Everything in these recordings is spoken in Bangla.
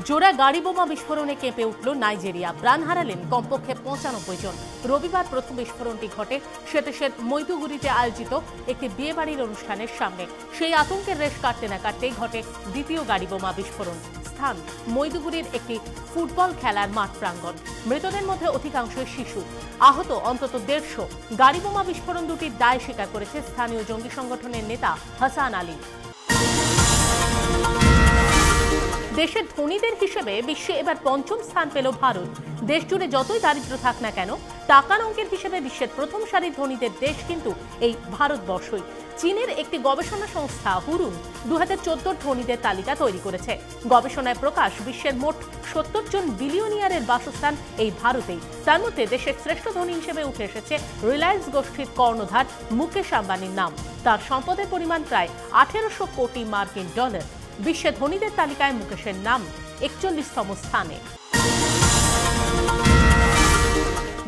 জোড়া গাড়ি বোমা বিস্ফোরণে কেঁপে উঠল নাইজেরিয়া। প্রাণ হারালেন কমপক্ষে 95 জন। রবিবার প্রথম বিস্ফোরণটি ঘটে সে দেশের মৈদুগুড়িতে আয়োজিত একটি বিয়েবাড়ির অনুষ্ঠানের সামনে। সেই আতঙ্কের রেশ কাটতে না কাটতেই ঘটে দ্বিতীয় গাড়ি বোমা বিস্ফোরণ। স্থান মৈদুগুড়ির একটি ফুটবল খেলার মাঠ প্রাঙ্গণ। মৃতদের মধ্যে অধিকাংশই শিশু। আহত অন্তত 150। গাড়ি বোমা বিস্ফোরণ দুটির দায় স্বীকার করেছে স্থানীয় জঙ্গি সংগঠনের নেতা হাসান আলী। দেশের ধনীদের হিসেবে বিশ্বে এবার পঞ্চম স্থান পেল ভারত। দেশ জুড়ে যতই দারিদ্র থাক না কেন, টাকার অঙ্কের হিসেবে বিশ্বের প্রথম সারির ধনীদের দেশ কিন্তু এই ভারতবর্ষই। চীনের একটি গবেষণা সংস্থা হুরুন 2014 ধনীদের তালিকা তৈরি করেছে। গবেষণায় প্রকাশ, বিশ্বের মোট 70 জন বিলিয়নিয়ারের বাসস্থান এই ভারতেই। তার মধ্যে দেশের শ্রেষ্ঠ ধনী হিসেবে উঠে এসেছে রিলায়েন্স গোষ্ঠীর কর্ণধার মুকেশ আম্বানির নাম। তার সম্পদের পরিমাণ প্রায় 1800 কোটি মার্কিন ডলার। বিশ্বের ধনীদের তালিকায় মুকেশের নাম 41তম স্থানে।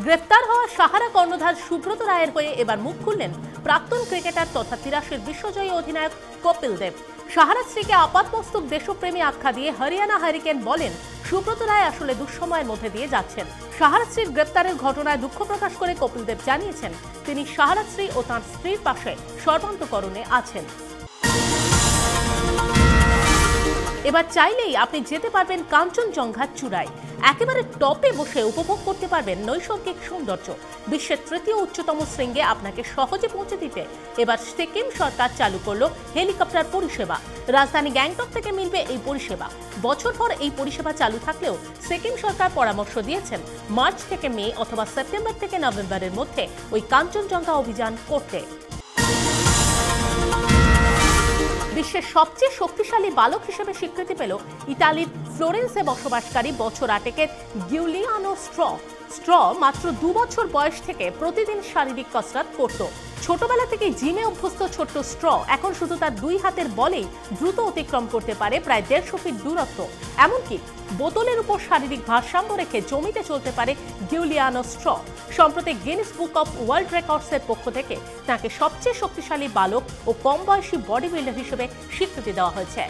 গ্রেফতার হওয়া সাহারা কর্ণধার সুব্রত রায়ের হয়ে এবার মুখ খুললেন প্রাক্তন ক্রিকেটার তথা 83 বিশ্বজয়ী অধিনায়ক কপিল দেব। সাহারা স্ত্রীকে আপাতমস্তক দেশপ্রেমী আখ্যা দিয়ে হরিয়ানা হারিকেন বলেন, সুব্রত রায় আসলে দুঃসময়ের মধ্যে দিয়ে যাচ্ছেন। সাহারা স্ত্রীর গ্রেপ্তারের ঘটনায় দুঃখ প্রকাশ করে কপিল দেব জানিয়েছেন, তিনি সাহারা স্ত্রী ও তাঁর স্ত্রীর পাশে সর্বান্তকরণে আছেন। এবার চাইলেই আপনি যেতে পারবেন কাঞ্চনজঙ্ঘার চূড়ায়। একেবারে টপে বসে উপভোগ করতে পারবেন নৈসর্গিক সৌন্দর্য। বিশ্বের তৃতীয় উচ্চতম শৃঙ্গে আপনাকে সহজে পৌঁছে দিতে এবার সিকিম সরকার চালু করলো হেলিকপ্টার পরিষেবা। রাজধানী গ্যাংটক থেকে মিলবে এই পরিষেবা। বছরভর এই পরিষেবা চালু থাকলেও সিকিম সরকার পরামর্শ দিয়েছেন মার্চ থেকে মে অথবা সেপ্টেম্বর থেকে নভেম্বরের মধ্যে ওই কাঞ্চনজঙ্ঘা অভিযান করতে। বিশ্বের সবচেয়ে শক্তিশালী বালক হিসেবে স্বীকৃতি পেল ইতালির ফ্লোরেন্সে বসবাসকারী বছর 8 গিউলিয়ানো স্ট্র মাত্র 2 বছর বয়স থেকে প্রতিদিন শারীরিক কসরত করত। ছোটবেলা থেকে জিমে অভ্যস্ত ছোট্ট স্ট্র এখন শুধু তার 2 হাতের বলেই দ্রুত অতিক্রম করতে পারে প্রায় 150 ফিট দূরত্ব। এমনকি বোতলের উপর শারীরিক ভারসাম্য রেখে জমিতে চলতে পারে গিউলিয়ানো স্ট্র। সম্প্রতি গিনেস বুক অফ ওয়ার্ল্ড রেকর্ডসের পক্ষ থেকে তাকে সবচেয়ে শক্তিশালী বালক ও কম বয়সী বডি বিল্ডার হিসেবে স্বীকৃতি দেওয়া হয়েছে।